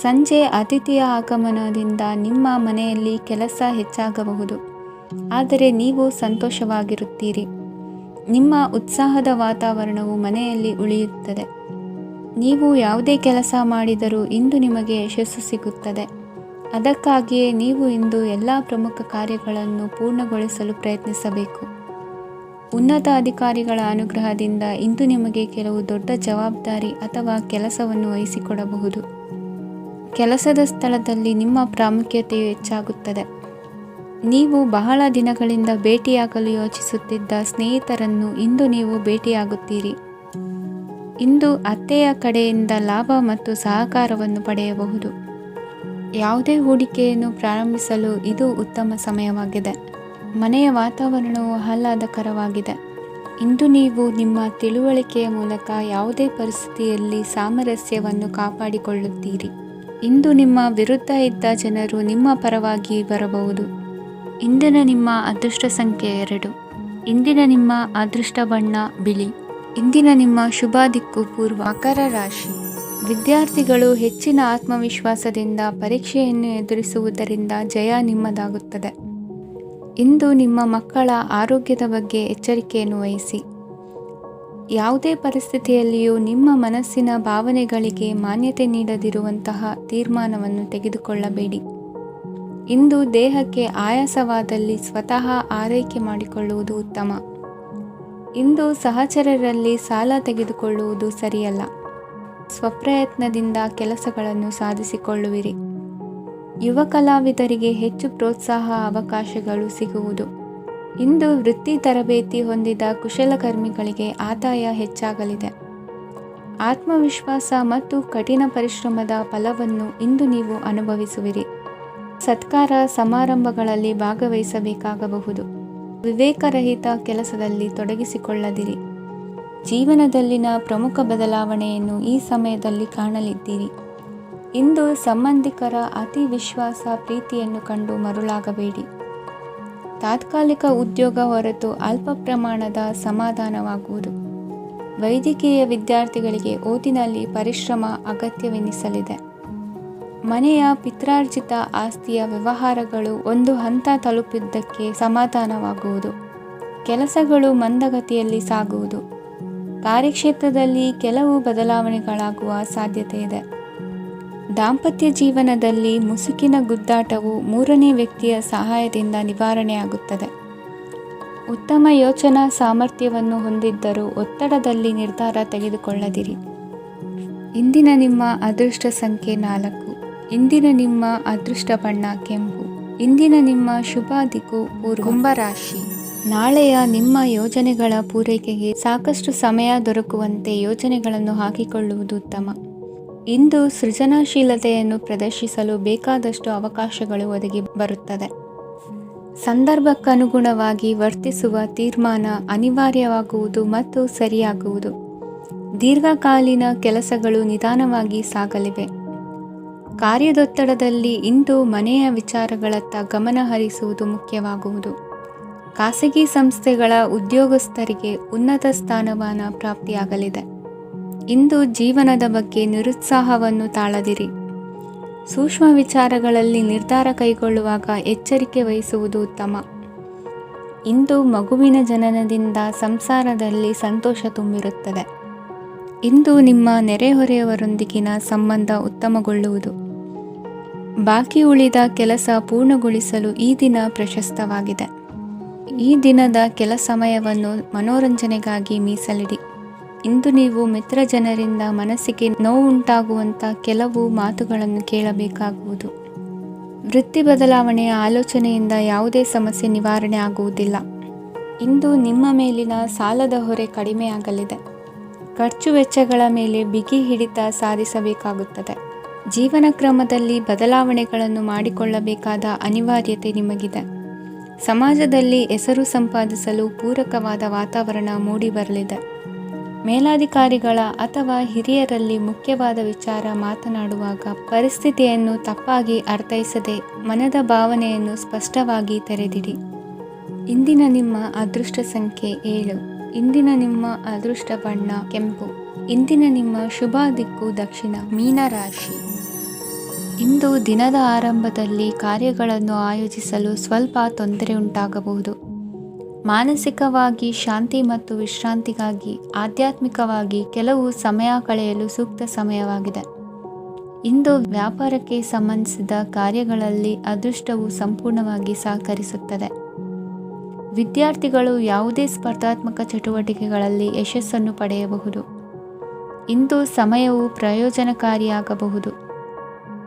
ಸಂಜೆ ಅತಿಥಿಯ ಆಗಮನದಿಂದ ನಿಮ್ಮ ಮನೆಯಲ್ಲಿ ಕೆಲಸ ಹೆಚ್ಚಾಗಬಹುದು, ಆದರೆ ನೀವು ಸಂತೋಷವಾಗಿರುತ್ತೀರಿ. ನಿಮ್ಮ ಉತ್ಸಾಹದ ವಾತಾವರಣವು ಮನೆಯಲ್ಲಿ ಉಳಿಯುತ್ತದೆ. ನೀವು ಯಾವುದೇ ಕೆಲಸ ಮಾಡಿದರೂ ಇಂದು ನಿಮಗೆ ಯಶಸ್ಸು ಸಿಗುತ್ತದೆ. ಅದಕ್ಕಾಗಿಯೇ ನೀವು ಇಂದು ಎಲ್ಲ ಪ್ರಮುಖ ಕಾರ್ಯಗಳನ್ನು ಪೂರ್ಣಗೊಳಿಸಲು ಪ್ರಯತ್ನಿಸಬೇಕು. ಉನ್ನತ ಅಧಿಕಾರಿಗಳ ಅನುಗ್ರಹದಿಂದ ಇಂದು ನಿಮಗೆ ಕೆಲವು ದೊಡ್ಡ ಜವಾಬ್ದಾರಿ ಅಥವಾ ಕೆಲಸವನ್ನು ವಹಿಸಿಕೊಡಬಹುದು. ಕೆಲಸದ ಸ್ಥಳದಲ್ಲಿ ನಿಮ್ಮ ಪ್ರಾಮುಖ್ಯತೆಯು ಹೆಚ್ಚಾಗುತ್ತದೆ. ನೀವು ಬಹಳ ದಿನಗಳಿಂದ ಭೇಟಿಯಾಗಲು ಯೋಚಿಸುತ್ತಿದ್ದ ಸ್ನೇಹಿತರನ್ನು ಇಂದು ನೀವು ಭೇಟಿಯಾಗುತ್ತೀರಿ. ಇಂದು ಅತ್ತೆಯ ಕಡೆಯಿಂದ ಲಾಭ ಮತ್ತು ಸಹಕಾರವನ್ನು ಪಡೆಯಬಹುದು. ಯಾವುದೇ ಹೂಡಿಕೆಯನ್ನು ಪ್ರಾರಂಭಿಸಲು ಇದು ಉತ್ತಮ ಸಮಯವಾಗಿದೆ. ಮನೆಯ ವಾತಾವರಣವು ಆಹ್ಲಾದಕರವಾಗಿದೆ. ಇಂದು ನೀವು ನಿಮ್ಮ ತಿಳುವಳಿಕೆಯ ಮೂಲಕ ಯಾವುದೇ ಪರಿಸ್ಥಿತಿಯಲ್ಲಿ ಸಾಮರಸ್ಯವನ್ನು ಕಾಪಾಡಿಕೊಳ್ಳುತ್ತೀರಿ. ಇಂದು ನಿಮ್ಮ ವಿರುದ್ಧ ಇದ್ದ ಜನರು ನಿಮ್ಮ ಪರವಾಗಿ ಬರಬಹುದು. ಇಂದಿನ ನಿಮ್ಮ ಅದೃಷ್ಟ ಸಂಖ್ಯೆ 2. ಇಂದಿನ ನಿಮ್ಮ ಅದೃಷ್ಟ ಬಣ್ಣ ಬಿಳಿ. ಇಂದಿನ ನಿಮ್ಮ ಶುಭ ದಿಕ್ಕು ಪೂರ್ವ. ಮಕರ ರಾಶಿ. ವಿದ್ಯಾರ್ಥಿಗಳು ಹೆಚ್ಚಿನ ಆತ್ಮವಿಶ್ವಾಸದಿಂದ ಪರೀಕ್ಷೆಯನ್ನು ಎದುರಿಸುವುದರಿಂದ ಜಯ ನಿಮ್ಮದಾಗುತ್ತದೆ. ಇಂದು ನಿಮ್ಮ ಮಕ್ಕಳ ಆರೋಗ್ಯದ ಬಗ್ಗೆ ಎಚ್ಚರಿಕೆಯನ್ನು ವಹಿಸಿ. ಯಾವುದೇ ಪರಿಸ್ಥಿತಿಯಲ್ಲಿಯೂ ನಿಮ್ಮ ಮನಸ್ಸಿನ ಭಾವನೆಗಳಿಗೆ ಮಾನ್ಯತೆ ನೀಡದಿರುವಂತಹ ತೀರ್ಮಾನವನ್ನು ತೆಗೆದುಕೊಳ್ಳಬೇಡಿ. ಇಂದು ದೇಹಕ್ಕೆ ಆಯಾಸವಾದಲ್ಲಿ ಸ್ವತಃ ಆರೈಕೆ ಮಾಡಿಕೊಳ್ಳುವುದು ಉತ್ತಮ. ಇಂದು ಸಹಚರರಲ್ಲಿ ಸಾಲ ತೆಗೆದುಕೊಳ್ಳುವುದು ಸರಿಯಲ್ಲ. ಸ್ವಪ್ರಯತ್ನದಿಂದ ಕೆಲಸಗಳನ್ನು ಸಾಧಿಸಿಕೊಳ್ಳುವಿರಿ. ಯುವ ಕಲಾವಿದರಿಗೆ ಹೆಚ್ಚು ಪ್ರೋತ್ಸಾಹ ಅವಕಾಶಗಳು ಸಿಗುವುದು. ಇಂದು ವೃತ್ತಿ ತರಬೇತಿ ಹೊಂದಿದ ಕುಶಲಕರ್ಮಿಗಳಿಗೆ ಆದಾಯ ಹೆಚ್ಚಾಗಲಿದೆ. ಆತ್ಮವಿಶ್ವಾಸ ಮತ್ತು ಕಠಿಣ ಪರಿಶ್ರಮದ ಫಲವನ್ನು ಇಂದು ನೀವು ಅನುಭವಿಸುವಿರಿ. ಸತ್ಕಾರ ಸಮಾರಂಭಗಳಲ್ಲಿ ಭಾಗವಹಿಸಬೇಕಾಗಬಹುದು. ವಿವೇಕರಹಿತ ಕೆಲಸದಲ್ಲಿ ತೊಡಗಿಸಿಕೊಳ್ಳದಿರಿ. ಜೀವನದಲ್ಲಿನ ಪ್ರಮುಖ ಬದಲಾವಣೆಯನ್ನು ಈ ಸಮಯದಲ್ಲಿ ಕಾಣಲಿದ್ದೀರಿ. ಇಂದು ಸಂಬಂಧಿಕರ ಅತಿ ವಿಶ್ವಾಸ ಪ್ರೀತಿಯನ್ನು ಕಂಡು ಮರುಳಾಗಬೇಡಿ. ತಾತ್ಕಾಲಿಕ ಉದ್ಯೋಗ ಹೊರತು ಅಲ್ಪ ಪ್ರಮಾಣದ ಸಮಾಧಾನವಾಗುವುದು. ವೈದ್ಯಕೀಯ ವಿದ್ಯಾರ್ಥಿಗಳಿಗೆ ಓದಿನಲ್ಲಿ ಪರಿಶ್ರಮ ಅಗತ್ಯವೆನಿಸಲಿದೆ. ಮನೆಯ ಪಿತ್ರಾರ್ಜಿತ ಆಸ್ತಿಯ ವ್ಯವಹಾರಗಳು ಒಂದು ಹಂತ ತಲುಪಿದ್ದಕ್ಕೆ ಸಮಾಧಾನವಾಗುವುದು. ಕೆಲಸಗಳು ಮಂದಗತಿಯಲ್ಲಿ ಸಾಗುವುದು. ಕಾರ್ಯಕ್ಷೇತ್ರದಲ್ಲಿ ಕೆಲವು ಬದಲಾವಣೆಗಳಾಗುವ ಸಾಧ್ಯತೆ ಇದೆ. ದಾಂಪತ್ಯ ಜೀವನದಲ್ಲಿ ಮುಸುಕಿನ ಗುದ್ದಾಟವು ಮೂರನೇ ವ್ಯಕ್ತಿಯ ಸಹಾಯದಿಂದ ನಿವಾರಣೆಯಾಗುತ್ತದೆ. ಉತ್ತಮ ಯೋಚನಾ ಸಾಮರ್ಥ್ಯವನ್ನು ಹೊಂದಿದ್ದರೂ ಒತ್ತಡದಲ್ಲಿ ನಿರ್ಧಾರ ತೆಗೆದುಕೊಳ್ಳದಿರಿ. ಇಂದಿನ ನಿಮ್ಮ ಅದೃಷ್ಟ ಸಂಖ್ಯೆ 4. ಇಂದಿನ ನಿಮ್ಮ ಅದೃಷ್ಟ ಬಣ್ಣ ಕೆಂಪು. ಇಂದಿನ ನಿಮ್ಮ ಶುಭ ದಿಕ್ಕು ಪೂರ್ವ. ಕುಂಭರಾಶಿ. ನಾಳೆಯ ನಿಮ್ಮ ಯೋಜನೆಗಳ ಪೂರೈಕೆಗೆ ಸಾಕಷ್ಟು ಸಮಯ ದೊರಕುವಂತೆ ಯೋಜನೆಗಳನ್ನು ಹಾಕಿಕೊಳ್ಳುವುದು ಉತ್ತಮ. ಇಂದು ಸೃಜನಶೀಲತೆಯನ್ನು ಪ್ರದರ್ಶಿಸಲು ಬೇಕಾದಷ್ಟು ಅವಕಾಶಗಳು ಒದಗಿ ಬರುತ್ತದೆ. ಸಂದರ್ಭಕ್ಕನುಗುಣವಾಗಿ ವರ್ತಿಸುವ ತೀರ್ಮಾನ ಅನಿವಾರ್ಯವಾಗುವುದು ಮತ್ತು ಸರಿಯಾಗುವುದು. ದೀರ್ಘಕಾಲೀನ ಕೆಲಸಗಳು ನಿಧಾನವಾಗಿ ಸಾಗಲಿವೆ. ಕಾರ್ಯದೊತ್ತಡದಲ್ಲಿ ಇಂದು ಮನೆಯ ವಿಚಾರಗಳತ್ತ ಗಮನ ಹರಿಸುವುದು ಮುಖ್ಯವಾಗುವುದು. ಖಾಸಗಿ ಸಂಸ್ಥೆಗಳ ಉದ್ಯೋಗಸ್ಥರಿಗೆ ಉನ್ನತ ಸ್ಥಾನಮಾನ ಪ್ರಾಪ್ತಿಯಾಗಲಿದೆ. ಇಂದು ಜೀವನದ ಬಗ್ಗೆ ನಿರುತ್ಸಾಹವನ್ನು ತಾಳದಿರಿ. ಸೂಕ್ಷ್ಮ ವಿಚಾರಗಳಲ್ಲಿ ನಿರ್ಧಾರ ಕೈಗೊಳ್ಳುವಾಗ ಎಚ್ಚರಿಕೆ ವಹಿಸುವುದು ಉತ್ತಮ. ಇಂದು ಮಗುವಿನ ಜನನದಿಂದ ಸಂಸಾರದಲ್ಲಿ ಸಂತೋಷ ತುಂಬಿರುತ್ತದೆ. ಇಂದು ನಿಮ್ಮ ನೆರೆಹೊರೆಯವರೊಂದಿಗಿನ ಸಂಬಂಧ ಉತ್ತಮಗೊಳ್ಳುವುದು. ಬಾಕಿ ಉಳಿದ ಕೆಲಸ ಪೂರ್ಣಗೊಳಿಸಲು ಈ ದಿನ ಪ್ರಶಸ್ತವಾಗಿದೆ. ಈ ದಿನದ ಕೆಲ ಸಮಯವನ್ನು ಮನೋರಂಜನೆಗಾಗಿ ಮೀಸಲಿಡಿ. ಇಂದು ನೀವು ಮಿತ್ರ ಜನರಿಂದ ಮನಸ್ಸಿಗೆ ನೋವುಂಟಾಗುವಂಥ ಕೆಲವು ಮಾತುಗಳನ್ನು ಕೇಳಬೇಕಾಗುವುದು. ವೃತ್ತಿ ಬದಲಾವಣೆಯ ಆಲೋಚನೆಯಿಂದ ಯಾವುದೇ ಸಮಸ್ಯೆ ನಿವಾರಣೆ ಆಗುವುದಿಲ್ಲ. ಇಂದು ನಿಮ್ಮ ಮೇಲಿನ ಸಾಲದ ಹೊರೆ ಕಡಿಮೆಯಾಗಲಿದೆ. ಖರ್ಚು ವೆಚ್ಚಗಳ ಮೇಲೆ ಬಿಗಿ ಹಿಡಿತ ಸಾಧಿಸಬೇಕಾಗುತ್ತದೆ. ಜೀವನ ಕ್ರಮದಲ್ಲಿ ಬದಲಾವಣೆಗಳನ್ನು ಮಾಡಿಕೊಳ್ಳಬೇಕಾದ ಅನಿವಾರ್ಯತೆ ನಿಮಗಿದೆ. ಸಮಾಜದಲ್ಲಿ ಹೆಸರು ಸಂಪಾದಿಸಲು ಪೂರಕವಾದ ವಾತಾವರಣ ಮೂಡಿಬರಲಿದೆ. ಮೇಲಾಧಿಕಾರಿಗಳ ಅಥವಾ ಹಿರಿಯರಲ್ಲಿ ಮುಖ್ಯವಾದ ವಿಚಾರ ಮಾತನಾಡುವಾಗ ಪರಿಸ್ಥಿತಿಯನ್ನು ತಪ್ಪಾಗಿ ಅರ್ಥೈಸದೆ ಮನದ ಭಾವನೆಯನ್ನು ಸ್ಪಷ್ಟವಾಗಿ ತೆರೆದಿಡಿ. ಇಂದಿನ ನಿಮ್ಮ ಅದೃಷ್ಟ ಸಂಖ್ಯೆ 7. ಇಂದಿನ ನಿಮ್ಮ ಅದೃಷ್ಟ ಬಣ್ಣ ಕೆಂಪು. ಇಂದಿನ ನಿಮ್ಮ ಶುಭ ದಿಕ್ಕು ದಕ್ಷಿಣ. ಮೀನರಾಶಿ. ಇಂದು ದಿನದ ಆರಂಭದಲ್ಲಿ ಕಾರ್ಯಗಳನ್ನು ಆಯೋಜಿಸಲು ಸ್ವಲ್ಪ ತೊಂದರೆ ಉಂಟಾಗಬಹುದು. ಮಾನಸಿಕವಾಗಿ ಶಾಂತಿ ಮತ್ತು ವಿಶ್ರಾಂತಿಗಾಗಿ ಆಧ್ಯಾತ್ಮಿಕವಾಗಿ ಕೆಲವು ಸಮಯ ಕಳೆಯಲು ಸೂಕ್ತ ಸಮಯವಾಗಿದೆ. ಇಂದು ವ್ಯಾಪಾರಕ್ಕೆ ಸಂಬಂಧಿಸಿದ ಕಾರ್ಯಗಳಲ್ಲಿ ಅದೃಷ್ಟವು ಸಂಪೂರ್ಣವಾಗಿ ಸಹಕರಿಸುತ್ತದೆ. ವಿದ್ಯಾರ್ಥಿಗಳು ಯಾವುದೇ ಸ್ಪರ್ಧಾತ್ಮಕ ಚಟುವಟಿಕೆಗಳಲ್ಲಿ ಯಶಸ್ಸನ್ನು ಪಡೆಯಬಹುದು. ಇಂದು ಸಮಯವು ಪ್ರಯೋಜನಕಾರಿಯಾಗಬಹುದು.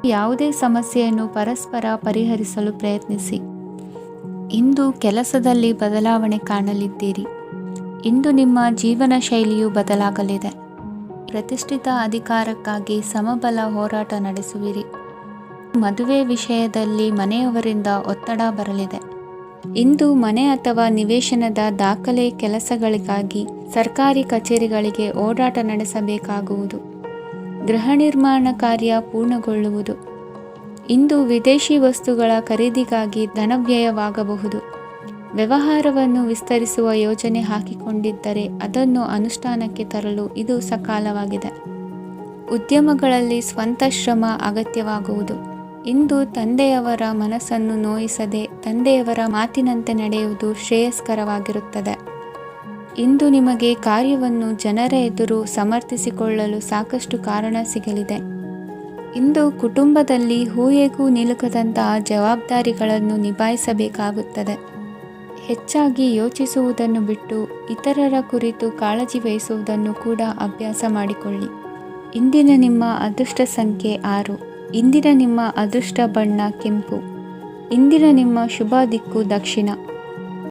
ಯಾವುದೇ ಸಮಸ್ಯೆಯನ್ನು ಪರಸ್ಪರ ಪರಿಹರಿಸಲು ಪ್ರಯತ್ನಿಸಿ. ಇಂದು ಕೆಲಸದಲ್ಲಿ ಬದಲಾವಣೆ ಕಾಣಲಿದ್ದೀರಿ. ಇಂದು ನಿಮ್ಮ ಜೀವನ ಶೈಲಿಯು ಬದಲಾಗಲಿದೆ. ಪ್ರತಿಷ್ಠಿತ ಅಧಿಕಾರಕ್ಕಾಗಿ ಸಮಬಲ ಹೋರಾಟ ನಡೆಸುವಿರಿ. ಮದುವೆ ವಿಷಯದಲ್ಲಿ ಮನೆಯವರಿಂದ ಒತ್ತಡ ಬರಲಿದೆ. ಇಂದು ಮನೆ ಅಥವಾ ನಿವೇಶನದ ದಾಖಲೆ ಕೆಲಸಗಳಿಗಾಗಿ ಸರ್ಕಾರಿ ಕಚೇರಿಗಳಿಗೆ ಓಡಾಟ ನಡೆಸಬೇಕಾಗುವುದು. ಗೃಹ ನಿರ್ಮಾಣ ಕಾರ್ಯ ಪೂರ್ಣಗೊಳ್ಳುವುದು. ಇಂದು ವಿದೇಶಿ ವಸ್ತುಗಳ ಖರೀದಿಗಾಗಿ ಧನವ್ಯಯವಾಗಬಹುದು. ವ್ಯವಹಾರವನ್ನು ವಿಸ್ತರಿಸುವ ಯೋಜನೆ ಹಾಕಿಕೊಂಡಿದ್ದರೆ ಅದನ್ನು ಅನುಷ್ಠಾನಕ್ಕೆ ತರಲು ಇದು ಸಕಾಲವಾಗಿದೆ. ಉದ್ಯಮಗಳಲ್ಲಿ ಸ್ವಂತ ಶ್ರಮ ಅಗತ್ಯವಾಗುವುದು. ಇಂದು ತಂದೆಯವರ ಮನಸ್ಸನ್ನು ನೋಯಿಸದೆ ತಂದೆಯವರ ಮಾತಿನಂತೆ ನಡೆಯುವುದು ಶ್ರೇಯಸ್ಕರವಾಗಿರುತ್ತದೆ. ಇಂದು ನಿಮಗೆ ಕಾರ್ಯವನ್ನು ಜನರ ಎದುರು ಸಮರ್ಥಿಸಿಕೊಳ್ಳಲು ಸಾಕಷ್ಟು ಕಾರಣ ಸಿಗಲಿದೆ. ಇಂದು ಕುಟುಂಬದಲ್ಲಿ ಹೂಯೆಗೂ ನಿಲುಕದಂತಹ ಜವಾಬ್ದಾರಿಗಳನ್ನು ನಿಭಾಯಿಸಬೇಕಾಗುತ್ತದೆ. ಹೆಚ್ಚಾಗಿ ಯೋಚಿಸುವುದನ್ನು ಬಿಟ್ಟು ಇತರರ ಕುರಿತು ಕಾಳಜಿ ವಹಿಸುವುದನ್ನು ಕೂಡ ಅಭ್ಯಾಸ ಮಾಡಿಕೊಳ್ಳಿ. ಇಂದಿನ ನಿಮ್ಮ ಅದೃಷ್ಟ ಸಂಖ್ಯೆ 6. ಇಂದಿನ ನಿಮ್ಮ ಅದೃಷ್ಟ ಬಣ್ಣ ಕೆಂಪು. ಇಂದಿನ ನಿಮ್ಮ ಶುಭ ದಿಕ್ಕು ದಕ್ಷಿಣ.